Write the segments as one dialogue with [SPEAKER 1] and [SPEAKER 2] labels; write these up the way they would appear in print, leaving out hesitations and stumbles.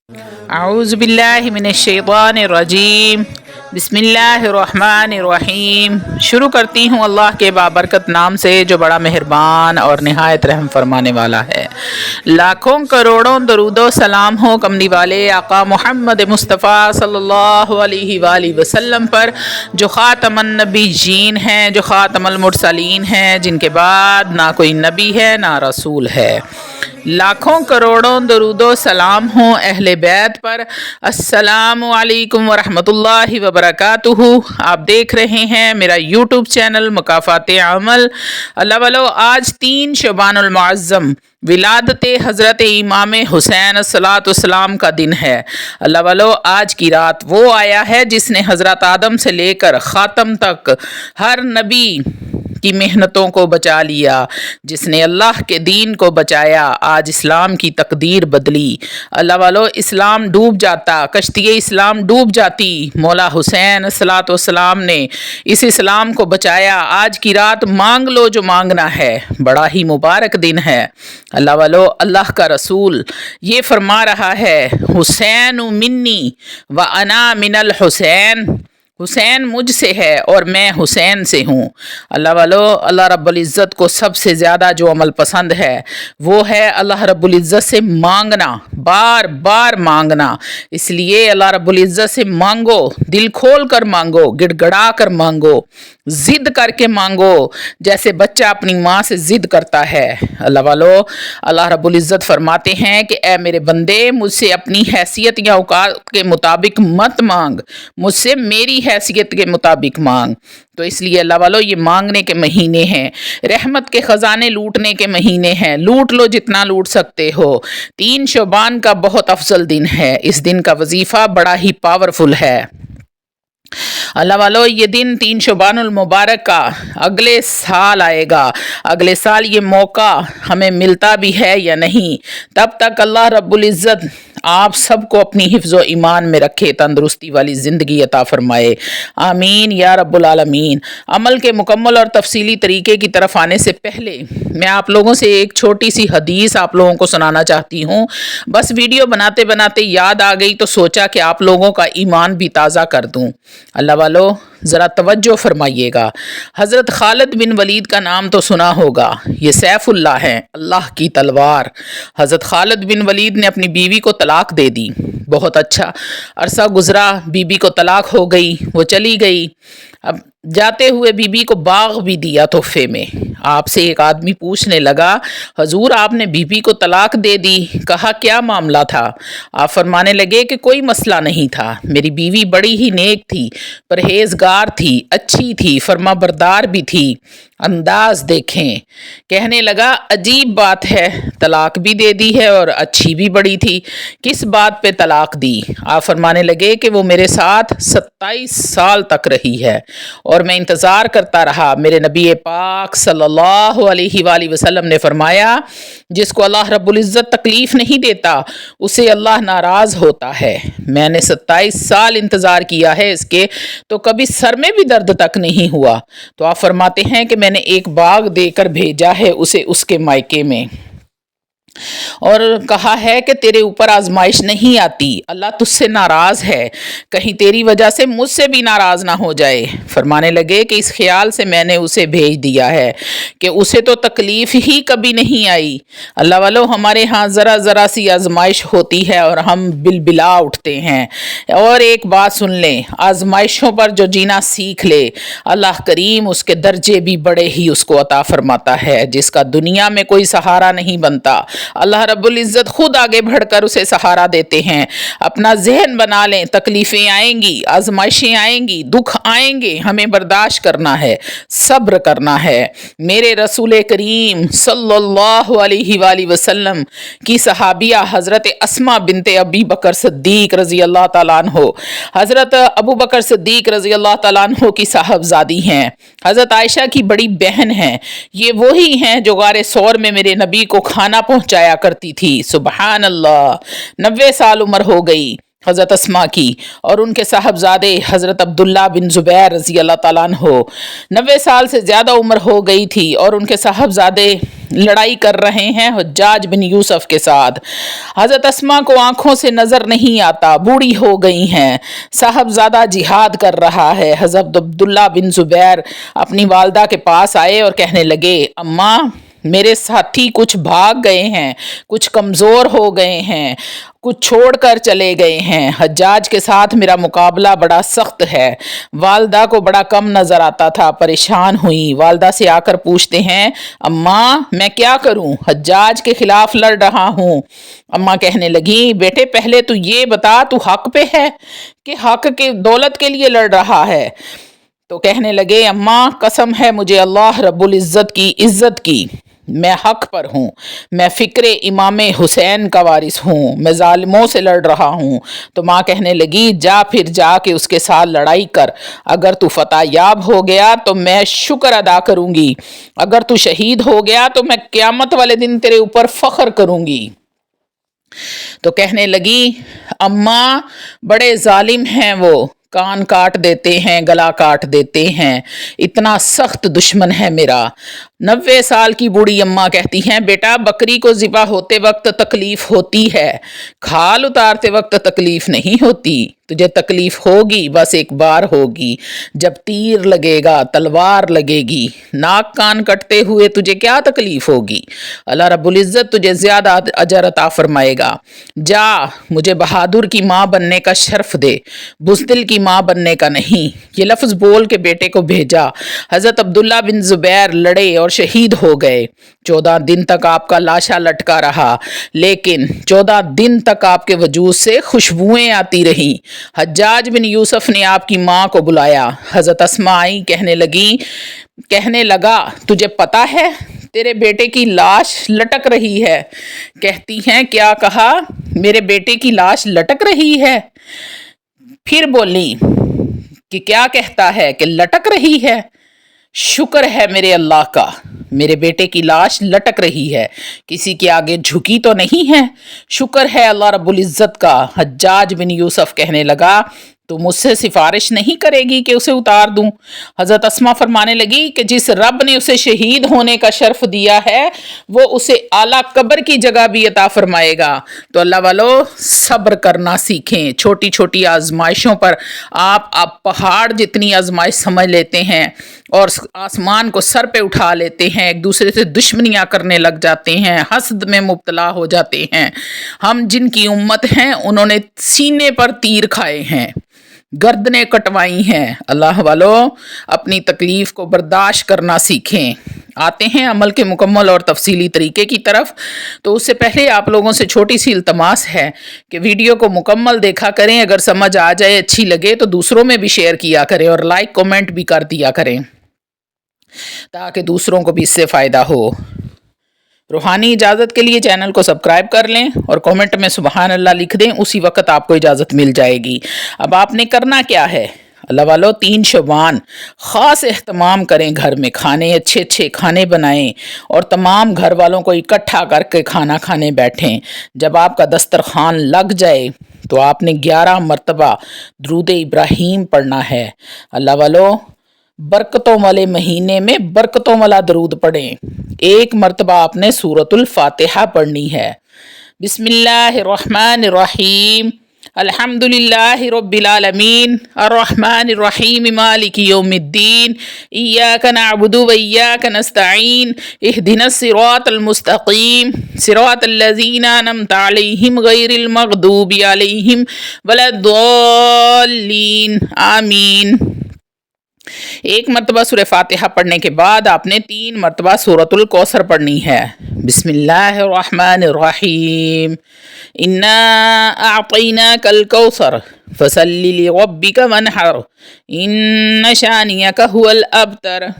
[SPEAKER 1] اعوذ باللہ من الشیطان الرجیم بسم اللہ الرحمن الرحیم۔ شروع کرتی ہوں اللہ کے بابرکت نام سے جو بڑا مہربان اور نہایت رحم فرمانے والا ہے۔ لاکھوں کروڑوں درود و سلام ہو کملی والے آقا محمد مصطفیٰ صلی اللہ علیہ وآلہ وسلم پر، جو خاتم النبیین ہیں، جو خاتم المرسلین ہیں، جن کے بعد نہ کوئی نبی ہے نہ رسول ہے۔ لاکھوں کروڑوں درود و سلام ہوں اہل بیت پر۔ السلام علیکم ورحمۃ اللہ وبرکاتہ۔ آپ دیکھ رہے ہیں میرا یوٹیوب چینل مکافات عمل۔ اللہ والو، آج 3 شعبان المعظم ولادت حضرت امام حسین صلاۃ والسلام کا دن ہے۔ اللہ والو، آج کی رات وہ آیا ہے جس نے حضرت آدم سے لے کر خاتم تک ہر نبی کی محنتوں کو بچا لیا، جس نے اللہ کے دین کو بچایا۔ آج اسلام کی تقدیر بدلی۔ اللہ والو، اسلام ڈوب جاتا، کشتی اسلام ڈوب جاتی، مولا حسین صلاۃ والسلام نے اس اسلام کو بچایا۔ آج کی رات مانگ لو جو مانگنا ہے، بڑا ہی مبارک دن ہے۔ اللہ والو، اللہ کا رسول یہ فرما رہا ہے، حسین منی و انا من الحسین، حسین مجھ سے ہے اور میں حسین سے ہوں۔ اللہ والو، اللہ رب العزت کو سب سے زیادہ جو عمل پسند ہے وہ ہے اللہ رب العزت سے مانگنا، بار بار مانگنا۔ اس لیے اللہ رب العزت سے مانگو، دل کھول کر مانگو، گڑ گڑا کر مانگو، ضد کر کے مانگو، جیسے بچہ اپنی ماں سے ضد کرتا ہے۔ اللہ والو، اللہ رب العزت فرماتے ہیں کہ اے میرے بندے، مجھ سے اپنی حیثیت یا اوقات کے مطابق مت مانگ، مجھ سے میری حیثیت کے مطابق مانگ۔ تو اس لیے اللہ والو، یہ مانگنے کے مہینے ہیں، رحمت کے خزانے لوٹنے کے مہینے ہیں۔ لوٹ لو جتنا لوٹ سکتے ہو۔ 3 شعبان کا بہت افضل دن ہے۔ اس دن کا وظیفہ بڑا ہی پاورفل ہے۔ اللہ والو، یہ دن 3 شعبان المبارک کا اگلے سال آئے گا۔ اگلے سال یہ موقع ہمیں ملتا بھی ہے یا نہیں، تب تک اللہ رب العزت آپ سب کو اپنی حفظ و ایمان میں رکھے، تندرستی والی زندگی عطا فرمائے، آمین یا رب العالمین۔ عمل کے مکمل اور تفصیلی طریقے کی طرف آنے سے پہلے میں آپ لوگوں سے ایک چھوٹی سی حدیث آپ لوگوں کو سنانا چاہتی ہوں۔ بس ویڈیو بناتے بناتے یاد آ گئی تو سوچا کہ آپ لوگوں کا ایمان بھی تازہ کر دوں۔ اللہ والو، ذرا توجہ فرمائیے گا۔ حضرت خالد بن ولید کا نام تو سنا ہوگا، یہ سیف اللہ ہیں، اللہ کی تلوار۔ حضرت خالد بن ولید نے اپنی بیوی کو طلاق دے دی۔ بہت اچھا عرصہ گزرا، بیوی کو طلاق ہو گئی، وہ چلی گئی۔ اب جاتے ہوئے بیوی کو باغ بھی دیا تحفے میں۔ آپ سے ایک آدمی پوچھنے لگا، حضور آپ نے بیوی کو طلاق دے دی، کہا کیا معاملہ تھا؟ آپ فرمانے لگے کہ کوئی مسئلہ نہیں تھا، میری بیوی بڑی ہی نیک تھی، پرہیزگار تھی، اچھی تھی، فرما بردار بھی تھی۔ انداز دیکھیں۔ کہنے لگا عجیب بات ہے، طلاق بھی دے دی ہے اور اچھی بھی بڑی تھی، کس بات پہ طلاق دی؟ آپ فرمانے لگے کہ وہ میرے ساتھ 27 سال تک رہی ہے اور میں انتظار کرتا رہا۔ میرے نبی پاک صلی اللہ علیہ وآلہ وسلم نے فرمایا، جس کو اللہ رب العزت تکلیف نہیں دیتا اسے اللہ ناراض ہوتا ہے۔ میں نے 27 سال انتظار کیا ہے اس کے، تو کبھی سر میں بھی درد تک نہیں ہوا۔ تو آپ فرماتے ہیں کہ میں نے ایک باغ دے کر بھیجا ہے اسے اس کے مائکے میں، اور کہا ہے کہ تیرے اوپر آزمائش نہیں آتی، اللہ تجھ سے ناراض ہے، کہیں تیری وجہ سے مجھ سے بھی ناراض نہ ہو جائے۔ فرمانے لگے کہ اس خیال سے میں نے اسے بھیج دیا ہے کہ اسے تو تکلیف ہی کبھی نہیں آئی۔ اللہ والو، ہمارے ہاں ذرا ذرا سی آزمائش ہوتی ہے اور ہم بلبلا اٹھتے ہیں۔ اور ایک بات سن لیں، آزمائشوں پر جو جینا سیکھ لے، اللہ کریم اس کے درجے بھی بڑے ہی اس کو عطا فرماتا ہے، جس کا دنیا میں کوئی سہارا نہیں بنتا اللہ رب العزت خود آگے بڑھ کر اسے سہارا دیتے ہیں۔ اپنا ذہن بنا لیں، تکلیفیں آئیں گی، آزمائشیں آئیں گی، دکھ آئیں گے، ہمیں برداشت کرنا ہے، صبر کرنا ہے۔ میرے رسول کریم صلی اللہ علیہ وآلہ وسلم کی صحابیہ حضرت اسماء بنت ابی بکر صدیق رضی اللہ تعالیٰ عنہ، حضرت ابو بکر صدیق رضی اللہ تعالیٰ عنہ کی صاحبزادی ہیں، حضرت عائشہ کی بڑی بہن ہیں۔ یہ وہی ہیں جو غار ثور میں میرے نبی کو کھانا پہنچایا کرتی تھی۔ سبحان اللہ، 90 سال عمر ہو گئی، हज़रत अस्मा की और उनके साहबजादे हज़रत अब्दुल्ला बिन ज़ुबैर रज़ी अल्लाह ताला अन्हो। 90 साल से ज़्यादा उम्र हो गई थी और उनके साहबजादे लड़ाई कर रहे हैं हज्जाज बिन यूसुफ के साथ। हज़रत अस्मा को आंखों से नज़र नहीं आता, बूढ़ी हो गई हैं। साहबजादा जिहाद कर रहा है। हज़रत अब्दुल्ला बिन ज़ुबैर अपनी वालदा के पास आए और कहने लगे, अम्मा मेरे साथी कुछ भाग गए हैं, कुछ कमज़ोर हो गए हैं, कुछ छोड़कर चले गए हैं। हज्जाज के साथ मेरा मुकाबला बड़ा सख्त है। वालदा को बड़ा कम नज़र आता था, परेशान हुई। वालदा से आकर पूछते हैं, अम्मा मैं क्या करूं, हज्जाज के खिलाफ लड़ रहा हूं। अम्मा कहने लगी, बेटे पहले तू ये बता, तू हक पे है कि हक के दौलत के लिए लड़ रहा है। तो कहने लगे, अम्मा कसम है मुझे अल्लाह रब्बुल इज़्ज़त की इज़्ज़त की, मैं हक पर हूँ, मैं फ़िक्रे इमाम हुसैन का वारिस हूँ, मैं ज़ालिमों से लड़ रहा हूँ। तो माँ कहने लगी, जा फिर जा के उसके साथ लड़ाई कर। अगर तू फतह याब हो गया तो मैं शुक्र अदा करूँगी, अगर तू शहीद हो गया तो मैं क़यामत वाले दिन तेरे ऊपर फ़ख्र करूँगी। तो कहने लगी, अम्मा बड़े ज़ालिम हैं वो, कान काट देते हैं, गला काट देते हैं, इतना सख्त दुश्मन है मेरा। 90 साल की बूढ़ी अम्मा कहती हैं, बेटा बकरी को ज़िबा होते वक्त तकलीफ़ होती है, खाल उतारते वक्त तकलीफ़ नहीं होती। तुझे तकलीफ़ होगी, बस एक बार होगी, जब तीर लगेगा, तलवार लगेगी। नाक कान कटते हुए तुझे क्या तकलीफ़ होगी। अल्लाह रब्बुल इज़्ज़त तुझे ज़्यादा अजर अता फरमाएगा। जा मुझे बहादुर की माँ बनने का शर्फ दे, बुज़दिल की माँ बनने का नहीं। ये लफ्ज़ बोल के बेटे को भेजा। हज़रत अब्दुल्ला बिन ज़ुबैर लड़े और शहीद हो गए। 14 दिन तक आपका लाशा लटका रहा, लेकिन 14 दिन तक आपके वजूद से खुशबुएं आती रहीं। हज्जाज बिन यूसुफ ने आपकी माँ को बुलाया। हज़रत अस्मा आई, कहने लगा, तुझे पता है तेरे बेटे की लाश लटक रही है। कहती हैं, क्या कहा, मेरे बेटे की लाश लटक रही है। फिर बोली कि क्या कहता है कि लटक रही है। शुक्र है मेरे अल्लाह का, मेरे बेटे की लाश लटक रही है, किसी के आगे झुकी तो नहीं है। शुक्र है अल्लाह रब्बुल इज़्ज़त का। हज्जाज बिन यूसुफ कहने लगा, तो मुझसे सिफारिश नहीं करेगी कि उसे उतार दूं। हज़रत अस्मा फरमाने लगी कि जिस रब ने उसे शहीद होने का शर्फ दिया है वो उसे आला कब्र की जगह भी अता फरमाएगा। तो अल्लाह वालों सब्र करना सीखें। छोटी छोटी आजमाइशों पर आप पहाड़ जितनी आजमाइश समझ लेते हैं और आसमान को सर पे उठा लेते हैं, एक दूसरे से दुश्मनियाँ करने लग जाते हैं, हसद में मुब्तला हो जाते हैं। हम जिनकी उम्मत हैं उन्होंने सीने पर तीर खाए हैं, गर्दनें कटवाई हैं। अल्लाह वालों अपनी तकलीफ़ को बर्दाश्त करना सीखें। आते हैं अमल के मुकम्मल और तफसीली तरीके की तरफ। तो उससे पहले आप लोगों से छोटी सी इल्तमास है कि वीडियो को मुकम्मल देखा करें, अगर समझ आ जाए, अच्छी लगे तो दूसरों में भी शेयर किया करें और लाइक कमेंट भी कर दिया करें ताकि दूसरों को भी इससे फ़ायदा हो। रूहानी इजाज़त के लिए चैनल को सब्सक्राइब कर लें और कमेंट में सुबहान अल्लाह लिख दें, उसी वक्त आपको इजाज़त मिल जाएगी। अब आपने करना क्या है, अल्लाह वालों 3 शबान ख़ास एहतमाम करें, घर में खाने अच्छे अच्छे खाने बनाएं और तमाम घर वालों को इकट्ठा करके खाना खाने बैठें। जब आपका दस्तरखान लग जाए तो आपने 11 मरतबा दुरूद इब्राहीम पढ़ना है। अल्लाह वालों बरकतों वाले महीने में बरकतों वाला दरूद पढ़ें। 1 मरतबा आपने सूरतुल फातिहा पढ़नी है। बिस्मिल्लाहिर्रहमानिर्रहीम, अल्हम्दुलिल्लाहि रब्बिल आलमीन, अर्रहमानिर्रहीम, मालिकि यौमिद्दीन, इय्याका नअबुदु व इय्याका नस्तईन, इहदिनस सिरातल मुस्तकीम, सिरातल लज़ीना अनअमता अलैहिम गैरिल मग़दूबि अलैहिम वलद्दॉल्लीन, आमीन। 1 मरतबा सूरह फातिहा पढ़ने के बाद आपने 3 मरतबा सूरतुल कौसर पढ़नी है। बिस्मिल्लाहिर्रहमानिर्रहीम, इन्ना अअतैनाकल कौसर फसल्लि लिरब्बिका वन्हर, इन्न शानियका हुवल अबतर।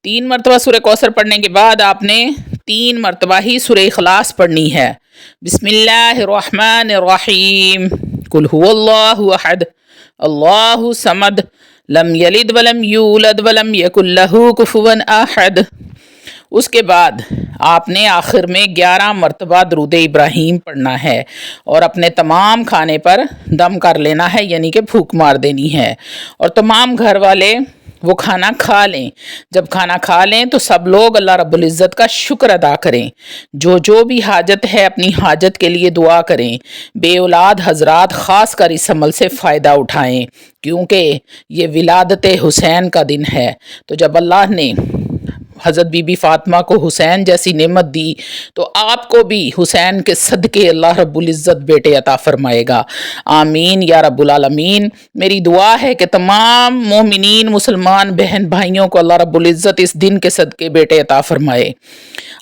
[SPEAKER 1] 3 मरतबा सूरह कौसर पढ़ने के बाद आपने 3 मरतबा ही सूरह इखलास पढ़नी है। बिस्मिल्लाहिर्रहमानिर्रहीम, कुल हुवल्लाहु अहद, अल्लाहु समद, लम यलिद वलम यूलद वलम यकुल लहू कुफुवन अहद। उसके बाद आपने आखिर में 11 मरतबा दरूद इब्राहीम पढ़ना है और अपने तमाम खाने पर दम कर लेना है, यानी कि फूंक मार देनी है। और तमाम घर वाले वो खाना खा लें। जब खाना खा लें तो सब लोग अल्लाह रब्बुल इज़्ज़त का शुक्र अदा करें। जो भी हाजत है अपनी हाजत के लिए दुआ करें। बे औलाद हजरात ख़ास कर इस अमल से फ़ायदा उठाएं, क्योंकि ये विलादत हुसैन का दिन है। तो जब अल्लाह ने हज़रत बीबी फ़ातिमा को हुसैन जैसी नेमत दी, तो आपको भी हुसैन के सदक़े अल्लाह रब्बुल इज़्ज़त बेटे अता फ़रमाएगा। आमीन या रब्बुल आलमीन। मेरी दुआ है कि तमाम मोमिनीन मुसलमान बहन भाइयों को अल्लाह रब्बुल इज़्ज़त इस दिन के सदक़े बेटे अता फ़रमाए।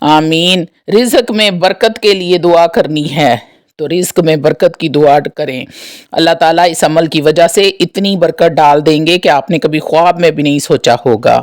[SPEAKER 1] आमीन। रिज़्क़ में बरकत के लिए दुआ करनी है, तो रिज़्क़ में बरकत की दुआ करें। अल्लाह ताला इस अमल की वजह से इतनी बरकत डाल देंगे कि आपने कभी ख्वाब में भी नहीं सोचा होगा।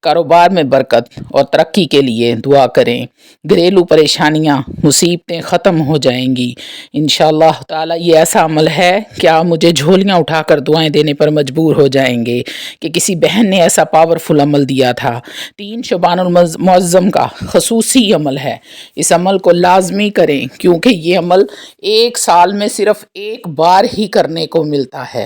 [SPEAKER 1] कारोबार में बरकत और तरक्की के लिए दुआ करें। घरेलू परेशानियां मुसीबतें ख़त्म हो जाएंगी इंशाअल्लाह ताला। ये ऐसा अमल है कि आप मुझे झोलियाँ उठाकर दुआएं देने पर मजबूर हो जाएंगे कि किसी बहन ने ऐसा पावरफुल अमल दिया था। 3 शबानुल मुअज़्ज़म का ख़ुसूसी अमल है। इस अमल को लाजमी करें, क्योंकि ये अमल एक साल में सिर्फ एक बार ही करने को मिलता है।